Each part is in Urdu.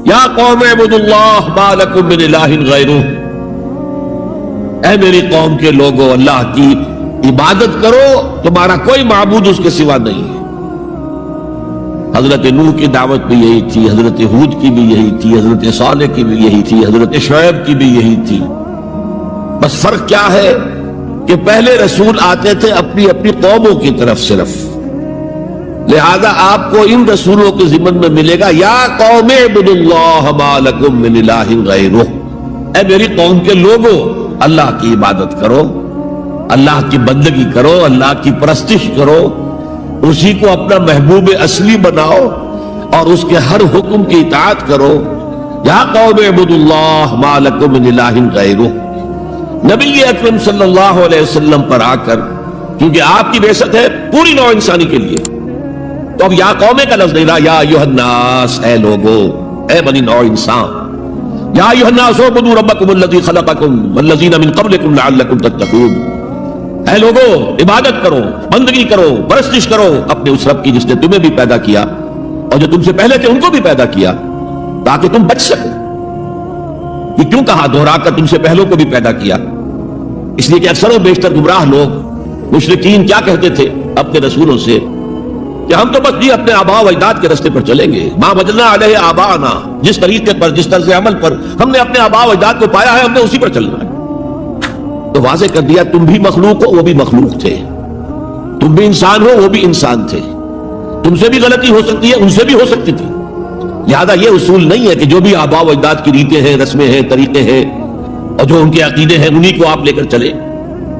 یا قوم اعبدوا اللہ ما لکم من الہ غیرہ، اے میری قوم کے لوگوں، اللہ کی عبادت کرو، تمہارا کوئی معبود اس کے سوا نہیں ہے۔ حضرت نوح کی دعوت بھی یہی تھی، حضرت ہود کی بھی یہی تھی، حضرت صالح کی بھی یہی تھی، حضرت شعیب کی بھی یہی تھی۔ بس فرق کیا ہے کہ پہلے رسول آتے تھے اپنی اپنی قوموں کی طرف صرف، لہذا آپ کو ان رسولوں کے ضمن میں ملے گا یا قوم اعبدوا اللہ ما لکم من الہ غیرہ، اے میری قوم کے لوگوں، اللہ کی عبادت کرو، اللہ کی بندگی کرو، اللہ کی پرستش کرو، اسی کو اپنا محبوب اصلی بناؤ اور اس کے ہر حکم کی اطاعت کرو۔ یا قوم اعبدوا اللہ ما لکم من الہ غیرہ۔ نبی اکرم صلی اللہ علیہ وسلم پر آ کر، کیونکہ آپ کی بعثت ہے پوری نوع انسانی کے لیے، تو اب یا قوم کا لفظ نہیں رہا، یا ایھا الناس، اے لوگو، اے بنی نوع انسان، یا ایھا الناس اعبدوا ربکم الذی خلقکم والذین من قبلکم لعلکم تتقون، اے لوگو عبادت کرو، بندگی کرو، پرستش کرو اپنے اس رب کی جس نے تمہیں بھی پیدا کیا اور جو تم سے پہلے تھے ان کو بھی پیدا کیا تاکہ تم بچ سکو۔ یہ کیوں کہا دوہرا کر تم سے پہلوں کو بھی پیدا کیا؟ اس لیے کہ اکثر و بیشتر گمراہ لوگ مشرکین کیا کہتے تھے اپنے رسولوں سے کہ ہم تو بس اپنے آباء و اجداد کے رستے پر چلیں گے، ما وجدنا علیہ آباءنا، جس طریقے پر، جس طرز عمل پر ہم نے اپنے آباء و اجداد کو پایا ہے ہم نے اسی پر چلنا ہے۔ تو واضح کر دیا تم بھی مخلوق ہو، وہ بھی مخلوق تھے، تم بھی انسان ہو، وہ بھی انسان تھے، تم سے بھی غلطی ہو سکتی ہے، ان سے بھی ہو سکتی تھی، لہذا یہ اصول نہیں ہے کہ جو بھی آباء و اجداد کی ریتیں ہیں، رسمیں ہیں، طریقے ہیں اور جو ان کے عقیدے ہیں انہی کو آپ لے کر چلیں،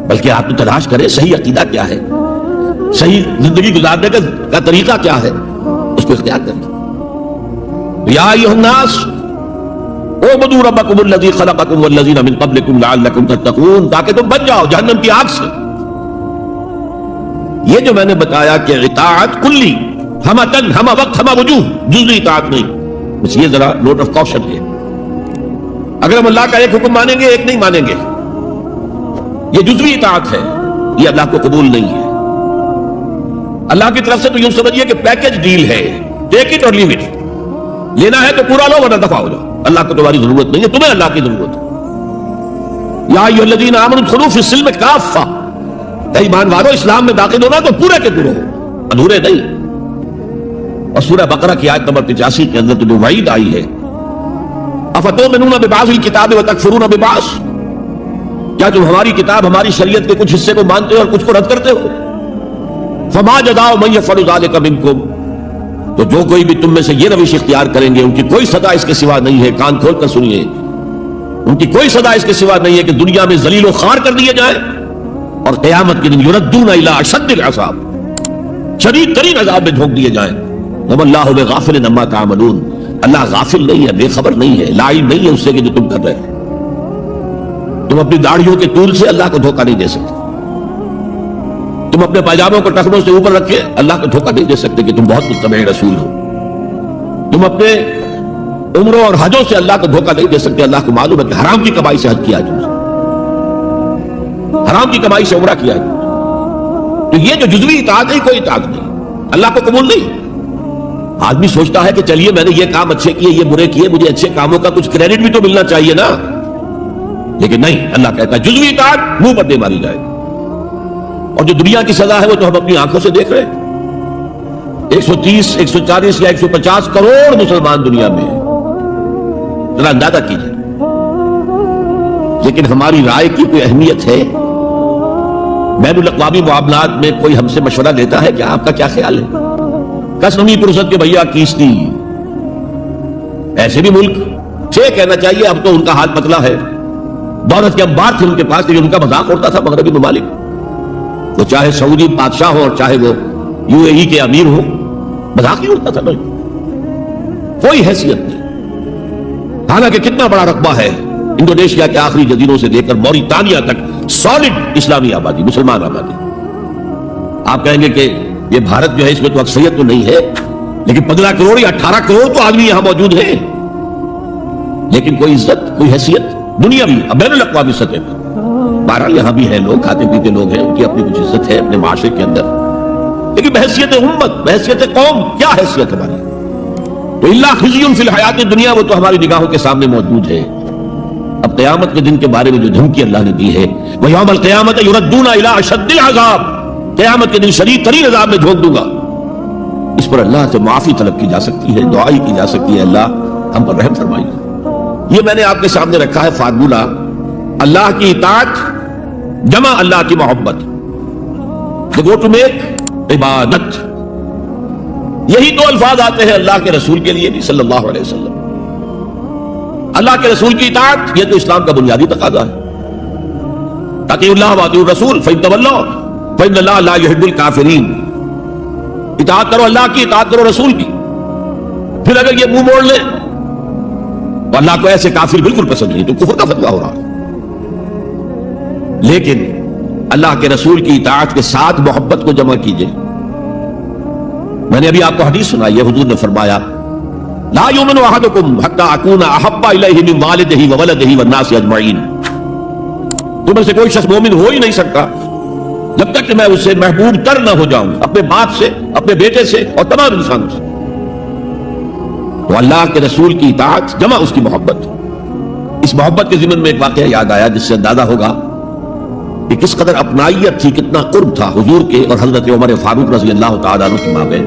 بلکہ آپ تو تلاش کریں صحیح عقیدہ کیا ہے، صحیح زندگی گزارنے کا طریقہ کیا ہے، اس کو اختیار کریں۔ یا ایھا الناس اعبدوا ربکم الذی خلقکم والذین من قبلکم لعلکم تتقون، تاکہ تم بچ جاؤ جہنم کی آگ سے۔ یہ جو میں نے بتایا کہ اطاعت کلی، ہمہ تن، ہمہ وقت، ہمہ وجوہ، جزوی اطاعت نہیں، بس یہ ذرا نوٹ آف کاشن ہے۔ اگر ہم اللہ کا ایک حکم مانیں گے ایک نہیں مانیں گے، یہ جزوی اطاعت ہے، یہ اللہ کو قبول نہیں ہے۔ اللہ کی طرف سے تو یوں سمجھیے کہ پیکج ڈیل ہے، ٹیک اٹ اور لیو اٹ، لینا ہے تو پورا لو ورنہ دفع ہو جاؤ، اللہ کو تمہاری ضرورت نہیں ہے، تمہیں اللہ کی ضرورت ہے۔ یا ایھا الذین آمنوا ادخلوا فی السلم کافہ، اے ایمان والو اسلام میں داخل ہونا تو پورے کے پورے ہو، ادھورے نہیں۔ اور سورہ بقرہ کی آیت نمبر 85 کے اندر تو جو وعید آئی ہے، افتؤمنون ببعض الکتاب وتکفرون ببعض، کیا تم ہماری کتاب، ہماری شریعت کے کچھ حصے کو مانتے ہو اور کچھ کو رد کرتے ہو؟ فما جزاء من یفعل ذلک منکم، تو جو کوئی بھی تم میں سے یہ روش اختیار کریں گے ان کی کوئی سزا اس کے سوا نہیں ہے، کان کھول کر سنیے، ان کی کوئی سزا اس کے سوا نہیں ہے کہ دنیا میں ذلیل و خوار کر دیے جائیں اور قیامت کے دن یردون الی اشد العذاب، شدید ترین عذاب میں جھونک دیے جائیں۔ وما اللہ بغافل عما تعملون، اللہ غافل نہیں ہے، بے خبر نہیں ہے، لا علم نہیں ہے اس سے کہ جو تم کر رہے ہو۔ تم اپنی داڑھیوں کے طول سے اللہ کو دھوکہ نہیں دے سکتے، تم اپنے پائجاموں کو ٹخنوں سے اوپر رکھے اللہ کو دھوکہ نہیں دے سکتے کہ تم بہت متبع رسول ہو، تم اپنے عمروں اور حجوں سے اللہ کو دھوکہ نہیں دے سکتے، اللہ کو معلوم ہے کہ حرام کی کمائی سے حج کیا ہے، حرام کی کمائی سے عمرہ کیا ہے، تو یہ جو جزوی اطاعت ہے کوئی اطاعت نہیں، اللہ کو قبول نہیں۔ آدمی سوچتا ہے کہ چلیے میں نے یہ کام اچھے کیے، یہ برے کیے، مجھے اچھے کاموں کا کچھ کریڈٹ بھی تو ملنا چاہیے نا، لیکن نہیں، اللہ کہتا ہے جزوی اطاعت منہ پر دے ماری جائے، اور جو دنیا کی سزا ہے وہ تو ہم اپنی آنکھوں سے دیکھ رہے ہیں۔ 130، 140 یا 150 کروڑ مسلمان دنیا میں ہیں، ذرا اندازہ کیجیے، لیکن ہماری رائے کی کوئی اہمیت ہے؟ بین الاقوامی معاملات میں کوئی ہم سے مشورہ لیتا ہے کہ آپ کا کیا خیال ہے؟ کسنمی پرسد کے بھیا کیستی، ایسے بھی ملک چھ کہنا چاہیے، اب تو ان کا حال پتلا ہے، دولت کے انبار تھے ان کے پاس، لیکن ان کا مذاق اڑتا تھا مغربی ممالک، وہ چاہے سعودی بادشاہ ہو اور چاہے وہ یو اے ای کے امیر ہو، مذاق ہی اڑتا تھا، نہیں کوئی حیثیت نہیں۔ حالانکہ کتنا بڑا رقبہ ہے انڈونیشیا کے آخری جزیروں سے لے کر موریتانیہ تک، سالڈ اسلامی آبادی، مسلمان آبادی۔ آپ کہیں گے کہ یہ بھارت جو ہے اس میں تو اکثریت تو نہیں ہے، لیکن 15 کروڑ یا 18 کروڑ تو آدمی یہاں موجود ہیں، لیکن کوئی عزت، کوئی حیثیت دنیاوی بین الاقوامی سطح پر۔ بہرحال یہاں بھی ہیں لوگ، کھاتے پیتے لوگ ہیں، ان کی اپنی کچھ عزت ہے اپنے معاشرے کے اندر، لیکن بحیثیت امت، بحیثیت قوم کیا حیثیت ہماری؟ تو اللہ خزی فی الحیات دنیا، وہ تو ہماری نگاہوں کے سامنے موجود ہے. اب قیامت کے دن کے بارے میں جو دھمکی اللہ نے دی ہے، وہ یوم القیامت یردون الی اشد العذاب، قیامت کے دن شدید ترین عذاب میں جھونک دوں گا. اس پر اللہ سے معافی طلب کی جا سکتی ہے، دعائی کی جا سکتی ہے، اللہ ہم پر رحم فرمائیے. یہ میں نے آپ کے سامنے رکھا ہے فارمولہ، اللہ کی اطاعت جمع اللہ کی محبت. تو گو ٹو میک عبادت، یہی دو الفاظ آتے ہیں اللہ کے رسول کے لیے بھی صلی اللہ علیہ وسلم. اللہ کے رسول کی اطاعت یہ تو اسلام کا بنیادی تقاضا ہے. اطیعوا اللہ واطیعوا الرسول فإن تولوا فإن اللہ لا يحب الکافرین. اطاعت کرو اللہ کی، اطاعت کرو رسول کی. پھر اگر یہ منہ موڑ لے تو اللہ کو ایسے کافر بالکل پسند نہیں، تو کفر کا فتویٰ ہو رہا. لیکن اللہ کے رسول کی اطاعت کے ساتھ محبت کو جمع کیجئے. میں نے ابھی آپ کو حدیث سنائی ہے، حضور نے فرمایا لا یؤمن احدکم حتی اکون احب الیہ من والدہ وولدہ والناس اجمعین. تم میں سے کوئی شخص مومن ہو ہی نہیں سکتا جب تک کہ میں اس سے محبوب تر نہ ہو جاؤں، اپنے باپ سے، اپنے بیٹے سے اور تمام انسانوں سے. تو اللہ کے رسول کی اطاعت جمع اس کی محبت. اس محبت کے ضمن میں ایک واقعہ یاد آیا جس سے اندازہ ہوگا کہ کس قدر اپنائیت تھی، کتنا قرب تھا حضور کے اور حضرت عمر فاروق رضی اللہ تعالیٰ عنہ کے مابین.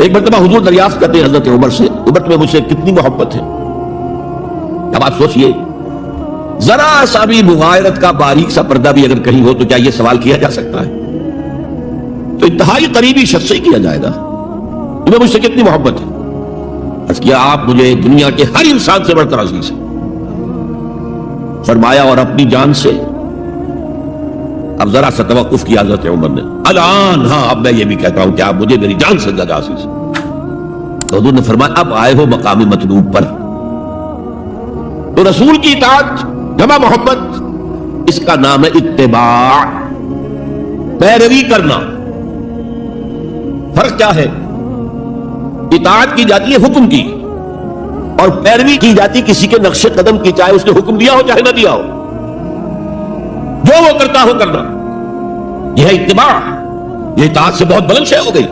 ایک مرتبہ حضور دریافت کرتے ہیں حضرت عمر سے، عمر تمہیں مجھ سے کتنی محبت ہے؟ اب آپ سوچئے، ذرا سا بھی مغایرت کا باریک سا پردہ بھی اگر کہیں ہو تو کیا یہ سوال کیا جا سکتا ہے؟ تو انتہائی قریبی شخص سے کیا جائے گا تمہیں مجھ سے کتنی محبت ہے؟ عرض کیا آپ مجھے دنیا کے ہر انسان سے بڑھ کر عزیز ہیں. فرمایا اور اپنی جان سے؟ اب ذرا سا توقف کیا حضرت عمر نے. الان ہاں، اب میں یہ بھی کہتا ہوں کہ آپ مجھے میری جان سے زیادہ عزیز ہیں. تو حضور نے فرمایا اب آئے ہو مقام مطلوب پر. تو رسول کی اطاعت جمع محبت، اس کا نام ہے اتباع، پیروی کرنا. فرق کیا ہے؟ اطاعت کی جاتی ہے حکم کی، اور پیروی کی جاتی کسی کے نقش قدم کی، چاہے اس نے حکم دیا ہو چاہے نہ دیا ہو، جو وہ کرتا ہو کرنا. یہ ہے اتباع. یہ اطاعت سے بہت بلند شے ہو گئی.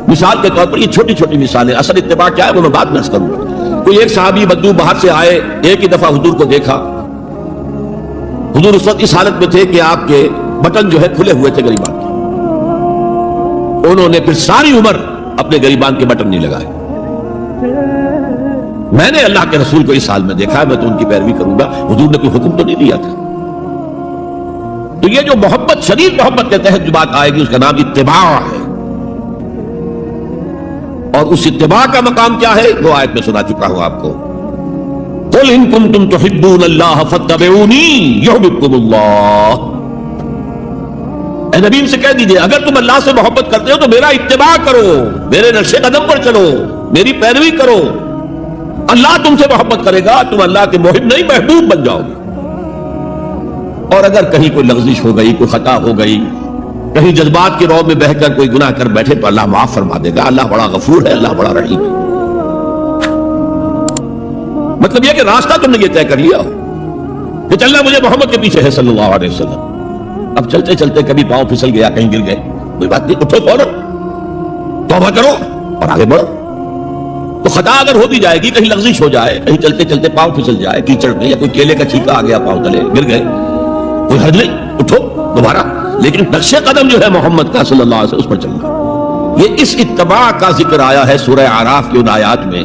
مثال کے طور پر یہ چھوٹی چھوٹی مثالیں، اصل اتباع کیا ہے وہ میں بعد میں عرض کروں گا. کوئی ایک صحابی بدو باہر سے آئے، ایک ہی دفعہ حضور کو دیکھا. حضور اس وقت اس حالت میں تھے کہ آپ کے بٹن جو ہے کھلے ہوئے تھے گریبان کے. انہوں نے پھر ساری عمر اپنے گریبان کے بٹن نہیں لگائے. میں نے اللہ کے رسول کو اس حال میں دیکھا ہے، میں تو ان کی پیروی کروں گا. حضور نے کوئی حکم تو نہیں دیا تھا. تو یہ جو محبت، شدید محبت کے تحت جو بات آئے گی اس کا نام اتباع ہے. اور اس اتباع کا مقام کیا ہے وہ آیت میں سنا چکا ہوں آپ کو. قل ان کنتم تحبون اللہ فاتبعونی یحببکم اللہ. اے نبی ان سے کہہ دیجئے اگر تم اللہ سے محبت کرتے ہو تو میرا اتباع کرو، میرے نقش قدم پر چلو، میری پیروی کرو. اللہ تم سے محبت کرے گا، تم اللہ کے محب نہیں محبوب بن جاؤ گے. اور اگر کہیں کوئی لغزش ہو گئی، کوئی خطا ہو گئی، کہیں جذبات کی رو میں بہہ کر کوئی گناہ کر بیٹھے تو اللہ معاف فرما دے گا. اللہ بڑا غفور ہے، اللہ بڑا رحیم ہے. مطلب یہ کہ راستہ تم نے یہ طے کر لیا ہو کہ چلنا مجھے محمد کے پیچھے ہے صلی اللہ علیہ وسلم. اب چلتے چلتے کبھی پاؤں پھسل گیا، کہیں گر گئے، کوئی بات نہیں، اٹھو فوراً توبہ کرو اور آگے بڑھو. تو خطا اگر ہو بھی جائے گی، کہیں لغزش ہو جائے، کہیں چلتے چلتے پاؤں پھسل جائے کیچڑ میں، یا کوئی کیلے کا چھینکا آ گیا پاؤں تلے گر گئے، کوئی حرج نہیں، اٹھو دوبارہ. لیکن نقش قدم جو ہے محمد کا صلی اللہ علیہ وسلم اس پر چلنا. یہ اس اتباع کا ذکر آیا ہے سورہ اعراف کی ان آیات میں.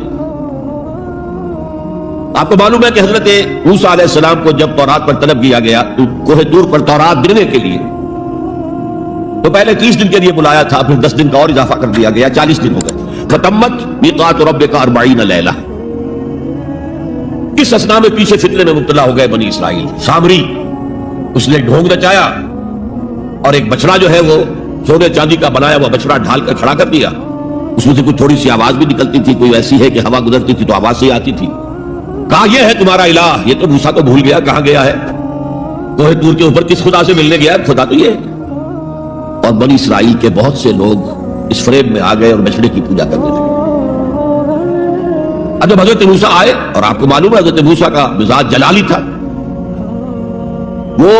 آپ کو معلوم ہے کہ حضرت موسیٰ علیہ السلام کو جب تورات پر طلب کیا گیا تو کوہ طور پر تورات دینے کے لیے، تو پہلے 30 دن کے لیے بلایا تھا، پھر 10 دن کا اور اضافہ کر دیا گیا، 40 دن ہو گئے. فتمت میقات ربک 40 لیلہ. اس اسنا میں پیچھے فتنے میں مبتلا ہو گئے بنی اسرائیل. سامری اس نے ڈھونگ نچایا اور ایک بچڑا جو ہے وہ سونے چاندی کا بنایا ہوا بچڑا ڈھال کر کھڑا کر دیا. اس میں سے کوئی تھوڑی سی آواز بھی نکلتی تھی، کوئی ایسی ہے کہ ہوا گزرتی تھی تو آواز سے آتی تھی. کہا یہ ہے تمہارا الہ. یہ تو موسیٰ کو بھول گیا کہاں گیا ہے. کوہ طور کے اوپر کس خدا سے ملنے گیا؟ خدا تو یہ ہے. اور بنی اسرائیل کے بہت سے لوگ اس فریب میں آ گئے اور بچڑے کی پوجا کرنے لگے. اب جب حضرت موسیٰ آئے، اور آپ کو معلوم ہے حضرت موسیٰ کا مزاج جلالی تھا، وہ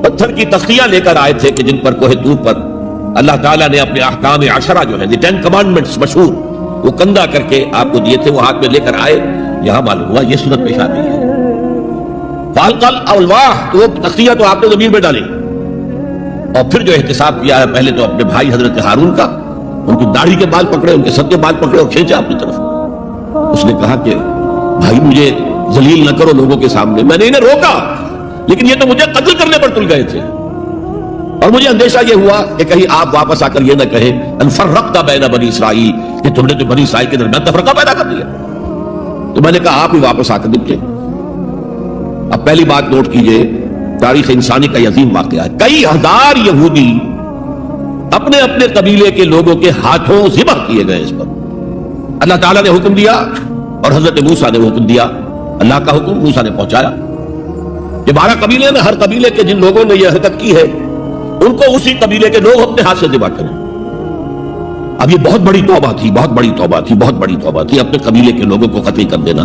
پتھر کی تختیاں لے کر آئے تھے کہ جن پر کوہ طور پر اللہ تعالیٰ نے اپنے احکام عشرہ جو ہے 10 کمانڈمنٹس مشہور وہ کندھا کر کے آپ کو دیے تھے، وہ ہاتھ میں لے کر آئے، یہاں معلوم ہوا یہ صورت پیش آتی ہے۔ فالقل الواح، تو وہ تختیاں تو آپ نے زمین میں ڈالی، اور پھر جو احتساب کیا ہے پہلے تو اپنے بھائی حضرت ہارون کا، ان کی داڑھی کے بال پکڑے، ان کے سر کے بال پکڑے اور کھینچا اپنی طرف۔ اس نے کہا کہ بھائی مجھے ذلیل نہ کرو لوگوں کے سامنے، میں نے انہیں روکا لیکن یہ تو مجھے قتل کرنے پر تل گئے تھے، اور مجھے اندیشہ یہ ہوا کہ کہیں آپ واپس آ کر یہ نہ کہیں ان فرقت بین بنی اسرائیل، کہ تم نے تو بنی اسرائیل کے درمیان تفرقہ پیدا کر دیا۔ تو میں نے کہا آپ ہی واپس آ کر نپٹے۔ اب پہلی بات نوٹ کیجئے، تاریخ انسانی کا یہ عظیم واقعہ ہے، کئی ہزار یہودی اپنے اپنے قبیلے کے لوگوں کے ہاتھوں ذبح کیے گئے اس پر۔ اللہ تعالیٰ نے حکم دیا اور حضرت موسیٰ نے حکم دیا، اللہ کا حکم موسیٰ نے پہنچایا کہ 12 قبیلے میں ہر قبیلے کے جن لوگوں نے یہ حرکت کی ہے ان کو اسی قبیلے کے لوگ اپنے ہاتھ سے ذبح کریں۔ اب یہ بہت بڑی توبہ تھی، بہت بڑی توبہ تھی، بہت بڑی توبہ تھی، اپنے قبیلے کے لوگوں کو قتل کر دینا۔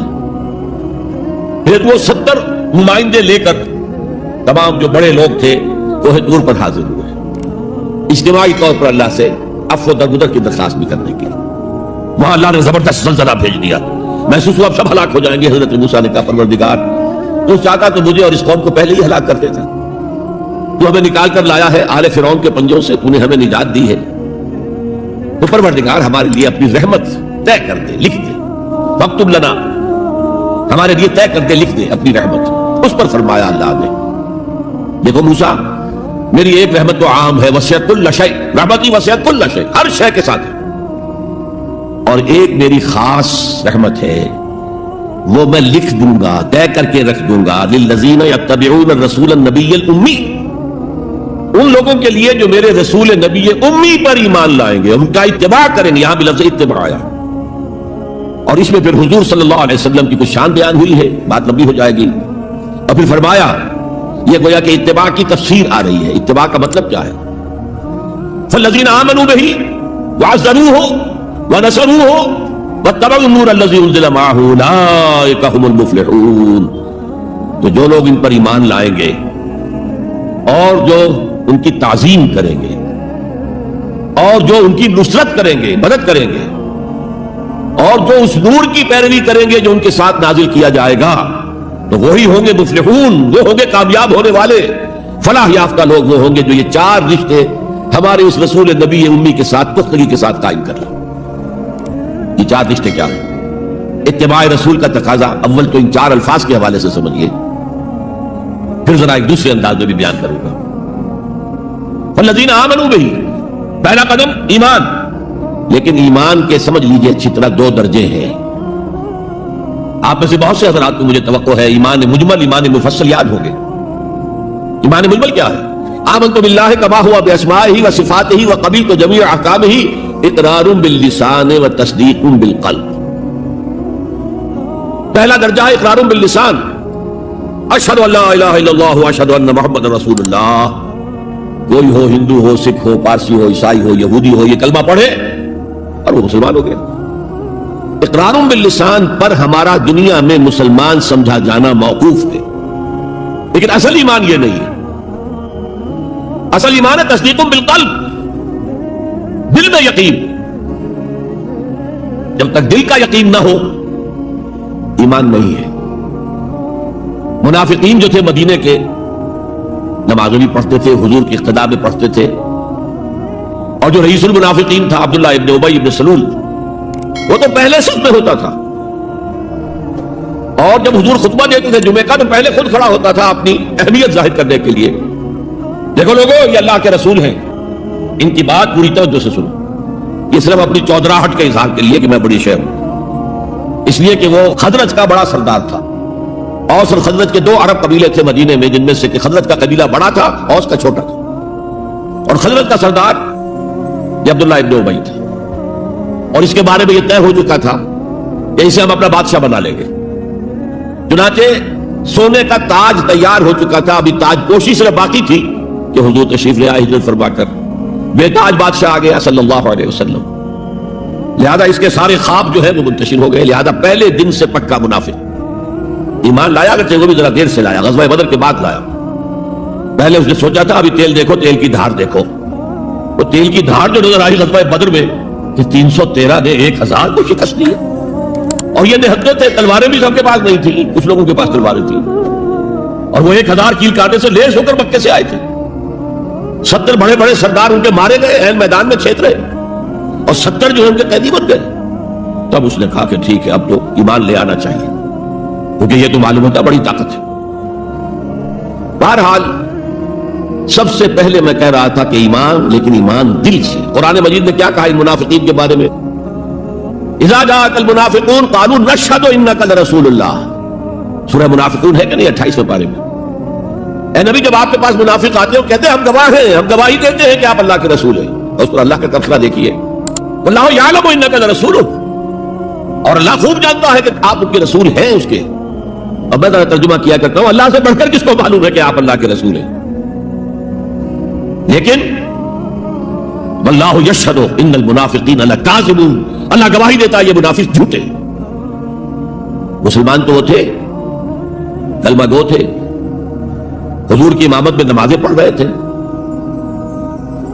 پھر وہ 70 نمائندے لے کر تمام جو بڑے لوگ تھے کوہ طور پر حاضر ہوئے، اجتماعی طور پر اللہ سے عفو و درگزر کی درخواست بھی کرنے کے لیے۔ وہاں اللہ نے زبردست زلزلہ بھیج دیا، محسوس ہوا اب سب ہلاک ہو جائیں گے۔ حضرت موسیٰ نے کہا پروردگار تو چاہتا تو مجھے اور اس قوم کو پہلے ہی ہلاک کر دیتا، تو ہمیں نکال کر لایا ہے آل فرعون کے پنجوں سے، تو نے ہمیں نجات دی ہے، تو پروردگار ہمارے لیے اپنی رحمت طے کر دے، لکھ دے، فاکتب لنا، ہمارے لیے طے کر دے، لکھ دے اپنی رحمت۔ اس پر فرمایا اللہ نے دیکھو موسیٰ میری ایک رحمت تو عام ہے، وسعت کل شیء، رحمتی وسعت کل شیء، ہر شے کے ساتھ ہے، اور ایک میری خاص رحمت ہے وہ میں لکھ دوں گا، طے کر کے رکھ دوں گا، للذین یتبعون الرسول النبی الامی، ان لوگوں کے لیے جو میرے رسول نبی امی پر ایمان لائیں گے، ان کا اتباع کریں گے۔ یہاں بھی لفظ اتباع آیا، اور اس میں پھر حضور صلی اللہ علیہ وسلم کی کچھ شان بیان ہوئی ہے، بات لمبی ہو جائے گی، اور پھر فرمایا یہ گویا کہ اتباع کی تفسیر آ رہی ہے۔ اتباع کا مطلب کیا ہے؟ فالذین آمنوا بہ وعزروہ ونصروہ واتبعوا النور الذی انزل معہ اولئک ھم المفلحون، تو جو لوگ ان پر ایمان لائیں گے اور جو ان کی تعظیم کریں گے اور جو ان کی نصرت کریں گے، مدد کریں گے، اور جو اس نور کی پیروی کریں گے جو ان کے ساتھ نازل کیا جائے گا، تو وہی ہوں گے مفلحون، وہ ہوں گے کامیاب ہونے والے، فلاح یافتہ لوگ وہ ہوں گے جو یہ 4 رشتے ہمارے اس رسول نبی امی کے ساتھ پختگی کے ساتھ قائم کر لیں۔ یہ 4 رشتے کیا ہیں؟ اتباع رسول کا تقاضا اول تو ان 4 الفاظ کے حوالے سے سمجھیے، پھر ذرا ایک دوسرے انداز میں بھی بیان کروں گا۔ فالذین آمنوا بہ، پہلا قدم ایمان، لیکن ایمان کے سمجھ لیجئے اچھی طرح 2 درجے ہیں۔ آپ میں سے بہت سے حضرات کو مجھے توقع ہے ایمان مجمل، ایمان مفصل یاد ہوں گے۔ ایمان مجمل کیا ہے؟ آمنت باللہ کما ہوا باسمائہ وصفاتہ وقبلت جمیع احکامہ اقرار باللسان وتصدیق بالقلب۔ پہلا درجہ ہے اقرار باللسان، اشہد ان لا الہ الا اللہ واشہد ان محمد رسول اللہ۔ کوئی ہو، ہندو ہو، سکھ ہو، پارسی ہو، عیسائی ہو، یہودی ہو، یہ کلمہ پڑھے اور وہ مسلمان ہو گیا۔ اقرار باللسان پر ہمارا دنیا میں مسلمان سمجھا جانا موقوف ہے، لیکن اصل ایمان یہ نہیں ہے۔ اصل ایمان ہے تصدیق بالقلب، دل میں یقین۔ جب تک دل کا یقین نہ ہو ایمان نہیں ہے۔ منافقین جو تھے مدینے کے، نمازیں بھی پڑھتے تھے، حضور کی اقتداء میں پڑھتے تھے، اور جو رئیس المنافقین تھا عبداللہ ابن ابی ابن سلول، وہ تو پہلے صف میں ہوتا تھا، اور جب حضور خطبہ دیتے تھے جمعے کا تو پہلے خود کھڑا ہوتا تھا اپنی اہمیت ظاہر کرنے کے لیے۔ دیکھو لوگوں، یہ اللہ کے رسول ہیں، ان کی بات پوری توجہ سے سنو۔ یہ صرف اپنی چودراہٹ کے اظہار کے لیے کہ میں بڑی شے ہوں، اس لیے کہ وہ خزرج کا بڑا سردار تھا۔ اوس اور خزرج کے 2 عرب قبیلے تھے مدینے میں، جن میں سے کہ خزرج کا قبیلہ بڑا تھا، اوس کا چھوٹا تھا، اور خزرج کا سردار یہ عبداللہ ابن ابی تھا، اور اس کے بارے میں یہ طے ہو چکا تھا کہ اسے ہم اپنا بادشاہ بنا لیں گے۔ چنانچہ سونے کا تاج تیار ہو چکا تھا، ابھی تاج پوشی صرف باقی تھی کہ حضور تشریف لے آئے ہجرت فرما کر، بے تاج بادشاہ آ گیا صلی اللہ علیہ وسلم۔ لہذا اس کے سارے خواب جو ہے وہ منتشر ہو گئے، لہذا پہلے دن سے پکا منافق۔ ایمان لایا اگرچہ وہ بھی ذرا دیر سے لایا، غزوہ بدر کے بعد لایا۔ پہلے اس نے سوچا تھا ابھی تیل دیکھو، تیل کی دھار دیکھو، وہ تیل کی دھار جو نظر آئی غزوہ بدر میں کہ 313 نے 1000 کو شکست دی ہے. اور یہ نہتے تھے, تلواریں بھی سب کے پاس نہیں تھیں, کچھ لوگوں کے پاس تلواریں تھیں, اور وہ 1000 کیل کاٹے سے لیس ہو کر مکے سے آئے تھے. 70 بڑے بڑے سردار ان کے مارے گئے, این میدان میں چھیت رہے, اور 70 جو ہے ان کے قیدی بن گئے. تب اس نے کہا کہ ٹھیک ہے, اب تو ایمان لے آنا چاہیے, کیونکہ یہ تو معلوم ہوتا بڑی طاقت ہے. بہرحال سب سے پہلے میں کہہ رہا تھا کہ ایمان, لیکن ایمان دل سے. قرآن مجید نے کیا کہا ان منافقین کے بارے میں؟ اذا جاءك المنافقون قالوا نشهد انك لرسول اللہ. سورہ منافقون ہے کہ نہیں 28ویں پارے میں؟ اے نبی, جب آپ کے پاس منافق آتے ہیں کہتے ہیں ہم گواہ ہیں, ہم گواہی دیتے ہیں کہ آپ اللہ کے رسول ہیں. اور اس پر اللہ کا تذکرہ دیکھیے, واللہ یعلم انک لرسول, اور اللہ خوب جانتا ہے کہ آپ ان کے رسول ہیں اس کے. اور میں ترجمہ کیا کرتا ہوں, اللہ سے بڑھ کر کس کو معلوم ہے کہ آپ اللہ کے رسول ہیں؟ لیکن واللہ یشہد ان المنافقین لکاذبون, اللہ گواہی دیتا ہے یہ منافق جھوٹے. مسلمان تو وہ تھے, کلمہ گو تھے, حضور کی امامت میں نمازیں پڑھ رہے تھے,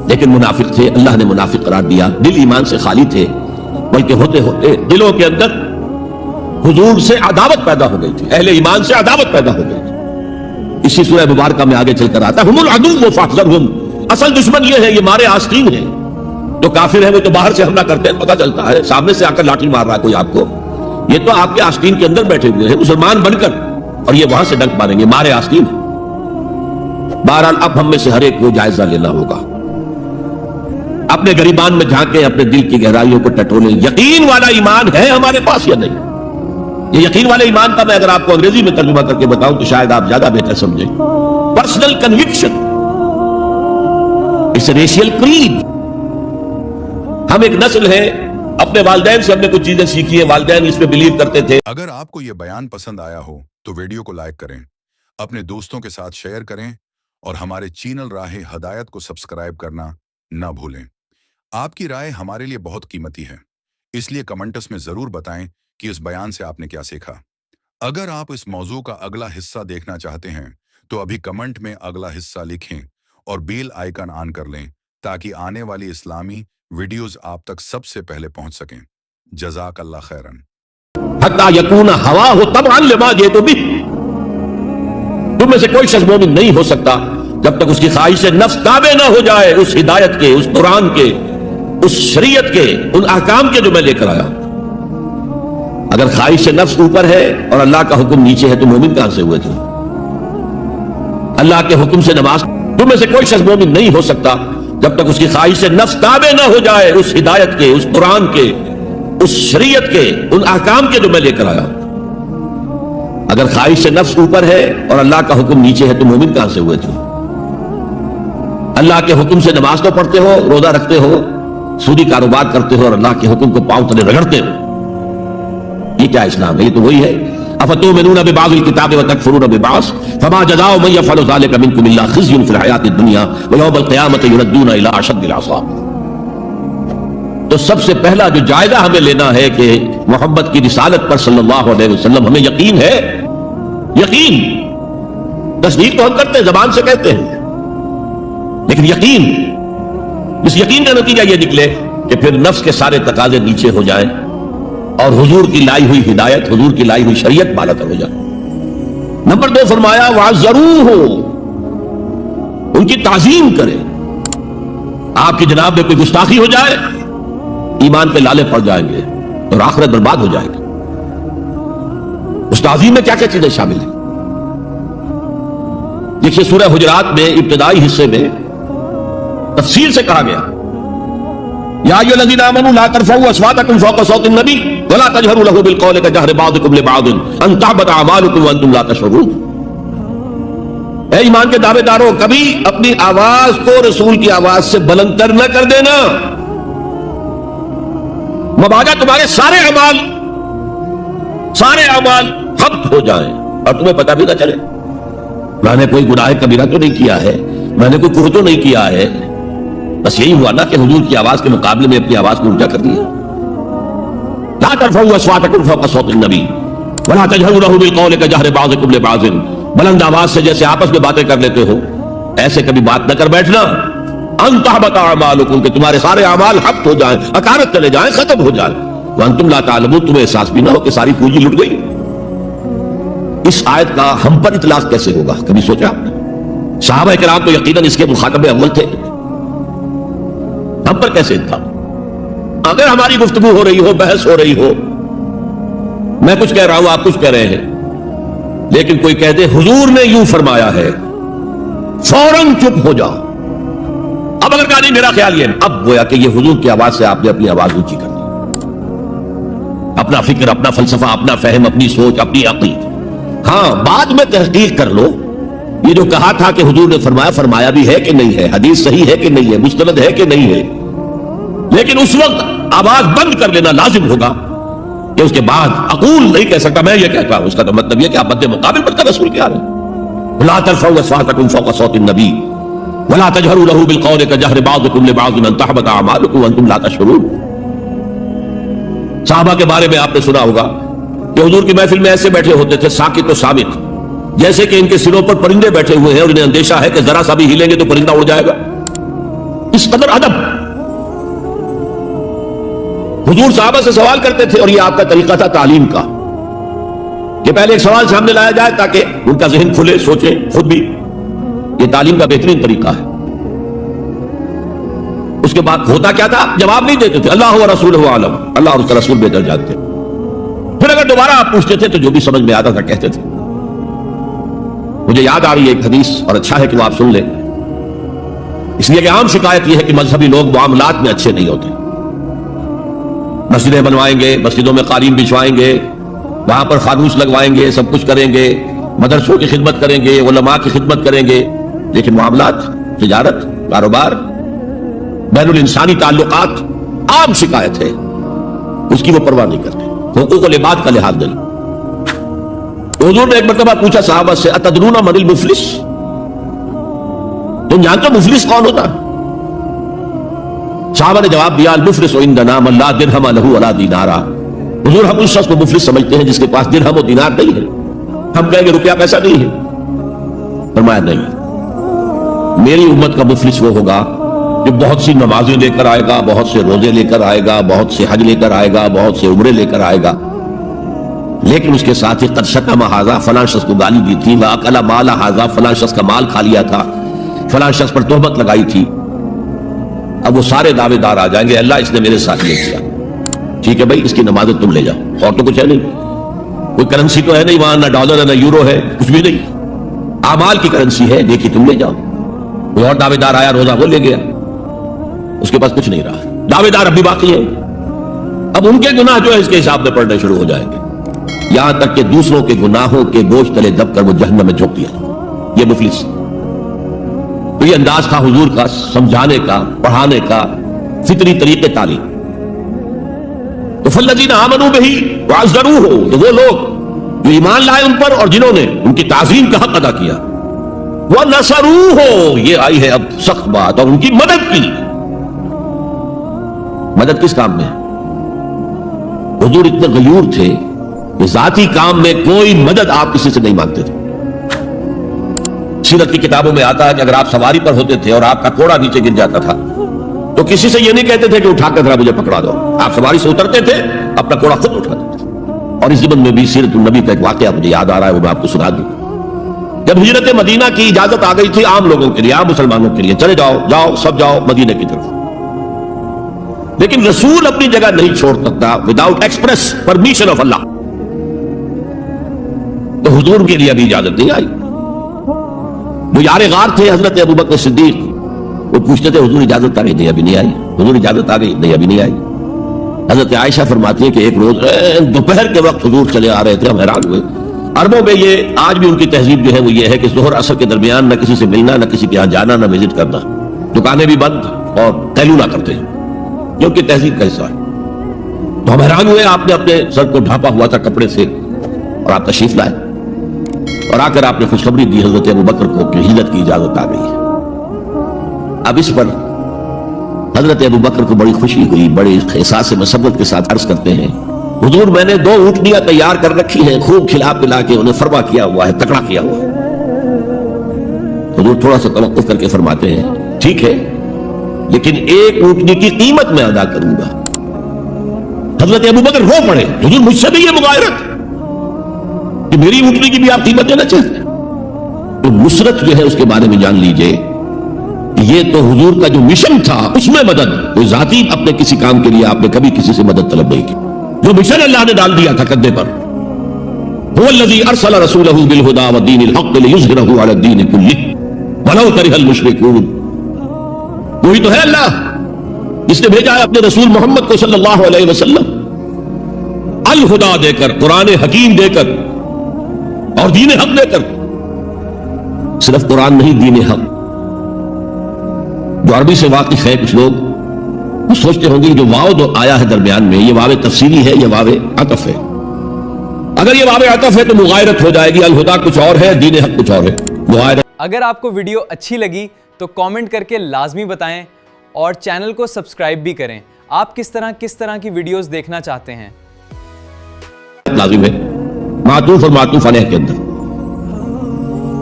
لیکن منافق تھے. اللہ نے منافق قرار دیا, دل ایمان سے خالی تھے, بلکہ ہوتے ہوتے دلوں کے اندر حضور سے عداوت پیدا ہو گئی تھی, اہل ایمان سے عداوت پیدا ہو گئی تھی. اسی سورہ مبارکہ میں آگے چل کر آتا ہے ہم العدو فاحذرہم, اصل دشمن یہ ہے, یہ مارے آستین ہیں. جو کافر ہیں وہ تو باہر سے حملہ کرتے ہیں, پتہ چلتا ہے, سامنے سے آ کر لاٹھی مار رہا ہے کوئی آپ کو, یہ تو آپ کے آستین کے اندر بیٹھے ہوئے ہیں مسلمان بن کر, اور یہ وہاں سے ڈنک ماریں گے, مارے آستین. بہرحال اب ہم میں سے ہر ایک کو جائزہ لینا ہوگا, اپنے گریبان میں جھانکیں, اپنے دل کی گہرائیوں کو ٹٹولیں, یقین والا ایمان ہے ہمارے پاس یا نہیں. یہ یقین والے ایمان کا میں اگر آپ کو انگریزی میں ترجمہ کر کے بتاؤں تو شاید آپ زیادہ بہتر سمجھیں. Personal conviction, it's a racial creed. ہم ایک نسل ہے, اپنے والدین سے ہم نے کچھ چیزیں سیکھی ہیں, والدین اس پہ بلیو کرتے تھے. اگر آپ کو یہ بیان پسند آیا ہو تو ویڈیو کو لائک کریں, اپنے دوستوں کے ساتھ شیئر کریں, اور ہمارے چینل راہ ہدایت کو سبسکرائب کرنا نہ بھولیں. آپ کی رائے ہمارے لیے بہت قیمتی ہے, اس لیے کمنٹس میں ضرور بتائیں کہ اس بیان سے آپ نے کیا سیکھا. اگر آپ اس موضوع کا اگلا حصہ دیکھنا چاہتے ہیں تو ابھی کمنٹ میں اگلا حصہ لکھیں اور بیل آئیکن آن کر لیں تاکہ آنے والی اسلامی ویڈیوز آپ تک سب سے پہلے پہنچ سکیں. جزاک اللہ خیرن. حتی یکون ہواہ طبعا لما جئت بہ, تم میں سے کوئی شخص مومن نہیں ہو سکتا جب تک اس کی خواہش نفس تابع نہ ہو جائے اس ہدایت کے, اس قرآن کے, اس شریعت کے, ان احکام کے جو میں لے کر آیا. اگر خواہش نفس اوپر ہے اور اللہ کا حکم نیچے ہے تو مومن کہاں سے ہوئے تھے؟ اللہ کے حکم سے نماز, تم میں سے کوئی شخص مومن نہیں ہو سکتا جب تک اس کی خواہش نفس تابع نہ ہو جائے اس ہدایت کے, اس قرآن کے, اس شریعت کے, ان احکام کے جو میں لے کر آیا. اگر خواہش نفس اوپر ہے اور اللہ کا حکم نیچے ہے تو مومن کہاں سے ہوئے تھے؟ اللہ کے حکم سے نماز تو پڑھتے ہو, روزہ رکھتے ہو, سودی کاروبار کرتے ہو, اور اللہ کے حکم کو پاؤں تلے رگڑتے ہو. یہ کیا اسلام ہے؟ یہ تو وہی ہے. افتؤمنون ببعض الکتاب وتکفرون ببعض فما جزاء من يفعل ذلك منكم الا خزي في الحياة الدنيا ويوم القيامة يردون الى اشد العذاب. تو سب سے پہلا جو جائزہ ہمیں لینا ہے کہ محمد کی رسالت پر صلی اللہ علیہ وسلم ہمیں یقین ہے. یقین, تصدیق تو ہم کرتے ہیں, زبان سے کہتے ہیں, لیکن یقین, اس یقین کا نتیجہ یہ نکلے کہ پھر نفس کے سارے تقاضے نیچے ہو جائیں اور حضور کی لائی ہوئی ہدایت, حضور کی لائی ہوئی شریعت بالا تر ہو جائے. نمبر 2 فرمایا وَعَزَّرُوهُ, ان کی تعظیم کرے. آپ کی جناب میں کوئی گستاخی ہو جائے, ایمان پہ لالے پڑ جائیں گے اور آخرت برباد ہو جائے گی. اس تعظیم میں کیا کیا چیزیں شامل ہیں؟ دیکھیے سورہ حجرات میں ابتدائی حصے میں تفصیل سے کہا گیا یا ایھا الذین آمنوا لا ترفعوا اصواتکم فوق صوت النبی ولا تجهروا له بالقول كجهر بعضکم لبعض ان تحبط اعمالکم وانتم لا تشعرون. اے ایمان کے دعوے داروں, کبھی اپنی آواز کو رسول کی آواز سے بلند تر نہ کر دینا, مبادا تمہارے سارے اعمال ضبط ہو جائیں اور تمہیں پتہ بھی نہ چلے. میں نے کوئی گناہ کبیرہ تو نہیں کیا ہے, میں نے کوئی کفر تو نہیں کیا ہے. بس یہی ہوا نا کہ حضور کی آواز کے مقابلے میں اپنی آواز کو اونچا کر دیا. لا ترفعوا اصواتکم فوق صوت النبی ولا تجهروا له بالقول كجهر بعضکم لبعض, بلند آواز سے جیسے آپس میں باتیں کر لیتے ہو ایسے کبھی بات نہ کر بیٹھنا. ان تحبط اعمالکم کہ تمہارے سارے اعمال حبط ہو جائیں، اکارت چلے جائیں، ختم ہو جائیں، وانتم لا تعلمون تمہیں احساس بھی نہ ہو کہ ساری پونجی لٹ گئی۔ اس آیت کا ہم پر اطلاق کیسے ہوگا؟ کبھی سوچا آپ نے؟ صحابہ کرام تو یقیناً اس کے مخاطب اول تھے، ہم پر کیسے اطلاق؟ اگر ہماری گفتگو ہو رہی ہو، بحث ہو رہی ہو، میں کچھ کہہ رہا ہوں، آپ کچھ کہہ رہے ہیں، لیکن کوئی کہہ دے حضور نے یوں فرمایا ہے، فوراً چپ ہو جاؤ۔ اب اگر کہا نہیں میرا خیال یہ ہے، اب گویا کہ یہ حضور کی آواز سے آپ نے اپنی آواز اونچی کر دی، اپنا فکر، اپنا فلسفہ، اپنا فہم، اپنی سوچ، اپنی عقل۔ ہاں بعد میں تحقیق کر لو، یہ جو کہا تھا کہ حضور نے فرمایا، فرمایا بھی ہے کہ نہیں ہے، حدیث صحیح ہے کہ نہیں ہے، مستند ہے کہ نہیں ہے، لیکن اس وقت آواز بند کر لینا لازم ہوگا کہ اس کے بعد اقول نہیں کہہ سکتا میں یہ کہتا ہوں۔ اس کا تو مطلب یہ کہ آپ مد مقابل پر کا رسول کیا ہے؟ لا ترفعوا اصواتکم فوق صوت النبی ولا تجهروا له بالقول كجهر بعضكم لبعض ان تحبط اعمالكم وانتم لا تشعرون۔ صحابہ کے بارے میں آپ نے سنا ہوگا کہ حضور کی محفل میں ایسے بیٹھے ہوتے تھے ساکت و صامت، جیسے کہ ان کے سروں پر پرندے بیٹھے ہوئے ہیں اور انہیں اندیشہ ہے کہ ذرا سا بھی ہلیں گے تو پرندہ اڑ جائے گا، اس قدر ادب۔ حضور صحابہ سے سوال کرتے تھے، اور یہ آپ کا طریقہ تھا تعلیم کا کہ پہلے ایک سوال سامنے لایا جائے تاکہ ان کا ذہن کھلے، سوچیں خود بھی۔ یہ تعلیم کا بہترین طریقہ ہے۔ اس کے بعد ہوتا کیا تھا؟ جواب نہیں دیتے تھے، اللہ و رسولہ عالم، اللہ اور اس کا رسول بہتر جانتے۔ پھر اگر دوبارہ آپ پوچھتے تھے تو جو بھی سمجھ میں آتا تھا کہتے تھے۔ مجھے یاد آ رہی ہے ایک حدیث، اور اچھا ہے کہ وہ آپ سن لیں، اس لیے کہ عام شکایت یہ ہے کہ مذہبی لوگ معاملات میں اچھے نہیں ہوتے۔ مسجدیں بنوائیں گے، مسجدوں میں قالین بچھوائیں گے، وہاں پر فانوس لگوائیں گے، سب کچھ کریں گے، مدرسوں کی خدمت کریں گے، علماء کی خدمت کریں گے، لیکن معاملات، تجارت، کاروبار، بین الانسانی تعلقات، عام شکایت ہے، اس کی وہ پرواہ نہیں کرتے، حقوق العباد کا لحاظ نہیں۔ حضور نے ایک مرتبہ پوچھا صحابہ سے، اتدرون من المفلس؟ تم جانتے ہو مفلس کون ہوتا؟ صحابہ نے جواب دیا، المفلس عندنا من لا درہم لہ ولا دینار۔ حضور ہم اس شخص کو مفلس سمجھتے ہیں جس کے پاس درہم و دینار نہیں ہے۔ ہم کہیں گے روپیہ پیسہ نہیں ہے، فرمایا نہیں، میری امت کا مفلس وہ ہوگا جو بہت سی نمازیں لے کر آئے گا، بہت سے روزے لے کر آئے گا، بہت سے حج لے کر آئے گا، بہت سے عمرے لے کر آئے گا، لیکن اس کے ساتھ ہی قد شتم ھذا، فلاں شخص کو گالی دی تھی، واکل مال ھذا، فلاں شخص کا مال کھا لیا تھا، فلاں شخص پر تہمت لگائی تھی۔ اب وہ سارے دعوے دار آ جائیں گے، اللہ اس نے میرے ساتھ یہ کیا، ٹھیک ہے بھائی اس کی نمازیں تم لے جاؤ، اور تو کچھ ہے نہیں، کوئی کرنسی تو ہے نہیں وہاں، نہ ڈالر ہے نہ یورو ہے، کچھ بھی نہیں، اعمال کی کرنسی ہے، دیکھی تم لے جاؤ۔ کوئی اور دعوے دار آیا، روزہ وہ لے گیا، اس کے پاس کچھ نہیں رہا، دعوے دار اب بھی باقی ہیں۔ اب ان کے گناہ جو ہے اس کے حساب میں پڑھنے شروع ہو جائیں گے، یہاں تک کہ دوسروں کے گناہوں کے بوجھ تلے دب کر وہ جہنم میں جھونک دیا۔ یہ مفلس، تو یہ انداز تھا حضور کا سمجھانے کا، پڑھانے کا، فطری طریقے تعلیم۔ تو فالذین آمنوا بہ وعزروہ، تو وہ لوگ جو ایمان لائے ان پر اور جنہوں نے ان کی تعظیم کا حق ادا کیا، وَنَصَرُوهُ، یہ آئی ہے اب سخت بات، اور ان کی مدد کی۔ مدد کس کام میں؟ حضور اتنے غیور تھے کہ ذاتی کام میں کوئی مدد آپ کسی سے نہیں مانگتے تھے۔ سیرت کی کتابوں میں آتا ہے کہ اگر آپ سواری پر ہوتے تھے اور آپ کا کوڑا نیچے گر جاتا تھا تو کسی سے یہ نہیں کہتے تھے کہ اٹھا کر ذرا مجھے پکڑا دو، آپ سواری سے اترتے تھے، اپنا کوڑا خود اٹھاتے تھے۔ اور اس ضمن میں بھی سیرت النبی کا ایک واقعہ مجھے یاد آ رہا ہے، وہ میں آپ کو سنا دوں۔ جب ہجرت مدینہ کی اجازت آ گئی تھی عام لوگوں کے لیے، عام مسلمانوں کے لیے، چلے جاؤ جاؤ سب جاؤ مدینہ کی طرف، لیکن رسول اپنی جگہ نہیں چھوڑ سکتا وداؤٹ ایکسپریس پرمیشن آف اللہ، تو حضور کے لیے ابھی اجازت نہیں آئی۔ جو یار غار تھے حضرت ابوبکر صدیق، وہ پوچھتے تھے حضور اجازت آ گئی؟ نہیں ابھی نہیں آئی۔ حضور اجازت آ گئی؟ نہیں ابھی نہیں آئی۔ حضرت عائشہ فرماتی ہے کہ ایک روز دوپہر کے وقت حضور چلے آ رہے تھے، ہم حیران ہوئے۔ عربوں میں یہ آج بھی ان کی تہذیب جو ہے وہ یہ ہے کہ ظہر عصر کے درمیان نہ کسی سے ملنا، نہ کسی کے یہاں جانا، نہ وزٹ کرنا، دکانیں بھی بند اور قیلولہ کرتے ہیں، جو ان کی تہذیب کا حصہ ہے۔ تو ہم حیران ہوئے، آپ نے اپنے سر کو ڈھانپا ہوا تھا کپڑے سے اور آپ تشریف لائے، اور آ کر آپ نے خوشخبری دی حضرت ابوبکر کو کہ ہجرت کی اجازت آ گئی ہے۔ اب اس پر حضرت ابوبکر کو بڑی خوشی ہوئی، بڑے احساس مسرت کے ساتھ عرض کرتے ہیں، حضور میں نے 2 اونٹنیاں تیار کر رکھی ہیں، خوب کھلا پلا کے انہیں فرما کیا ہوا ہے، تکڑا کیا ہوا ہے۔ حضور تھوڑا سا توقف کر کے فرماتے ہیں، ٹھیک ہے لیکن ایک اونٹنی کی قیمت میں ادا کروں گا. حضرت ابو بکر رو پڑے, حضور مجھ سے بھی یہ مغایرت کہ میری اونٹنی کی بھی آپ قیمت دینا چاہتے ہیں. تو نصرت جو ہے اس کے بارے میں جان لیجئے, یہ تو حضور کا جو مشن تھا اس میں مدد, کوئی ذاتی اپنے کسی کام کے لیے آپ نے کبھی کسی سے مدد طلب نہیں کی. جو مشن اللہ نے ڈال دیا تھا کندھے پر, هو الذي ارسل رسوله بالهدى والدين الحق ليظهره على الدين كله ولو كره المشركون. وہی تو ہے اللہ جس نے بھیجا ہے اپنے رسول محمد کو صلی اللہ علیہ وسلم الہدا دے کر, قرآن حکیم دے کر اور دین حق دے کر. صرف قرآن نہیں, دین حق. جو عربی سے واقف ہے کچھ لوگ وہ سوچتے ہوں گے جو واو جو آیا ہے درمیان میں, یہ واو تفصیلی ہے, یہ واو عطف ہے. اگر یہ واو عطف ہے تو مغایرت ہو جائے گی. الہدا کچھ اور ہے, دین حق کچھ اور ہے. مغایرت. اگر آپ کو ویڈیو اچھی لگی تو کامنٹ کر کے لازمی بتائیں اور چینل کو سبسکرائب بھی کریں. آپ کس طرح کی ویڈیوز دیکھنا چاہتے ہیں. لازم ہے معطوف اور معطوف علیہ کے اندر.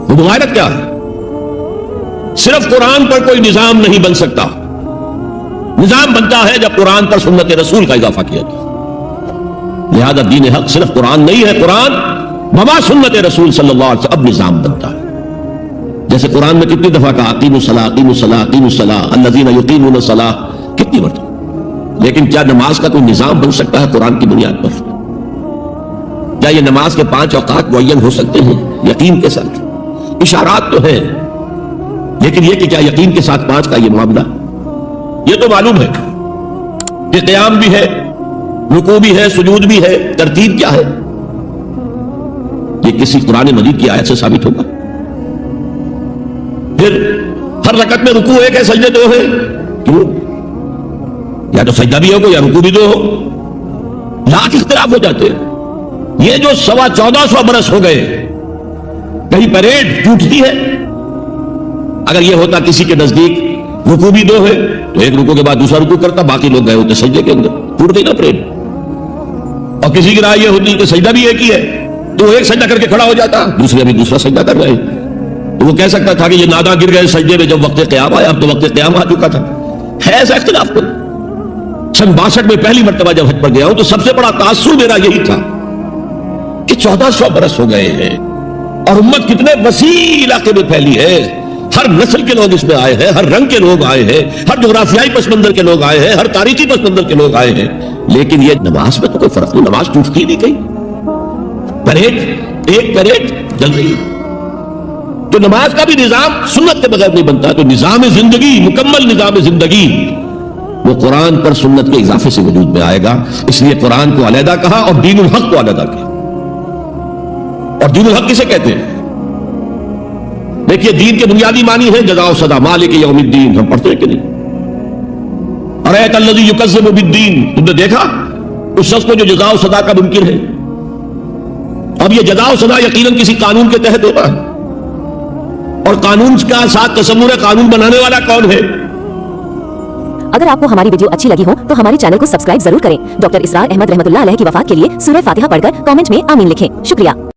وہ مغایرت کیا ہے؟ صرف قرآن پر کوئی نظام نہیں بن سکتا. نظام بنتا ہے جب قرآن پر سنت رسول کا اضافہ کیا جائے. لہذا دین حق صرف قرآن نہیں ہے, قرآن بما سنت رسول صلی اللہ علیہ وسلم اب نظام بنتا ہے. جیسے قرآن میں کتنی دفعہ کہا اقیموا الصلاۃ اقیموا الصلاۃ اقیموا الصلاۃ الذین یقیمون الصلاۃ, کتنی مرتبہ. لیکن کیا نماز کا کوئی نظام بن سکتا ہے قرآن کی بنیاد پر؟ کیا یہ نماز کے 5 اوقات معین ہو سکتے ہیں یقین کے ساتھ؟ اشارات تو ہیں, لیکن یہ کہ کیا یقین کے ساتھ 5 کا یہ معاملہ, یہ تو معلوم ہے کہ قیام بھی ہے, رکوع بھی ہے, سجود بھی ہے. ترتیب کیا ہے یہ کسی قرآن مجید کی آیت سے ثابت ہوگا؟ پھر ہر رکعت میں رکوع ایک ہے, سجدے 2 ہیں. کیوں؟ یا تو سجدہ بھی ہو یا رکوع بھی 2 ہو. لاکھ اختلاف ہو جاتے ہیں. یہ جو 1450 برس ہو گئے, کہیں پریڈ ٹوٹتی ہے. اگر یہ ہوتا کسی کے نزدیک رکوع بھی 2 ہے تو ایک رکوع کے بعد دوسرا رکوع کرتا, باقی لوگ گئے ہوتے سجدے کے اندر, ٹوٹ گئی نا پریڈ. اور کسی کی رائے یہ ہوتی کہ سجدہ بھی ایک ہی ہے تو وہ ایک سجدہ کر کے کھڑا ہو جاتا, دوسرے ابھی دوسرا سجدہ کر رہے, تو وہ کہہ سکتا تھا کہ یہ ناداں گر گئے سجدے میں جب وقت قیام آیا, اب تو وقت قیام آ چکا تھا. ہے ایسا اختلاف کوئی؟ سن 62 میں پہلی مرتبہ جب حج پر گیا ہوں تو سب سے بڑا تاثر میرا یہی تھا کہ 1400 برس ہو گئے ہیں اور امت کتنے وسیع علاقے میں پھیلی ہے. ہر نسل کے لوگ اس میں آئے ہیں, ہر رنگ کے لوگ آئے ہیں, ہر جغرافیائی پس منظر کے لوگ آئے ہیں, ہر تاریخی پس منظر کے لوگ آئے ہیں. لیکن یہ نماز میں تو کوئی فرق نہیں, نماز ٹوٹتی نہیں کہیں. ایک پریڈ چل رہی ہے. تو نماز کا بھی نظام سنت کے بغیر نہیں بنتا. تو نظام زندگی, مکمل نظام زندگی, وہ قرآن پر سنت کے اضافے سے وجود میں آئے گا. اس لیے قرآن کو علیحدہ کہا اور دین الحق کو علیحدہ کیا. اور دین الحق کسے کہتے ہیں؟ دیکھیے دین کے بنیادی معنی ہے جزا و سزا, مالک یوم الدین. ہم پڑھتے ہیں کہ نہیں؟ ارایت الذی یکذب بالدین, تم نے دیکھا اس شخص کو جو جزا و سزا کا منکر ہے. اب یہ جزا و سزا یقیناً کسی قانون کے تحت ہوتا ہے, اور قانون کا ساتھ تصور ہے قانون بنانے والا کون ہے. اگر آپ کو ہماری ویڈیو اچھی لگی ہو تو ہمارے چینل کو سبسکرائب ضرور کریں. ڈاکٹر اسرار احمد رحمۃ اللہ علیہ کی وفات کے لیے سورہ فاتحہ پڑھ کر کامنٹ میں آمین لکھیں. شکریہ.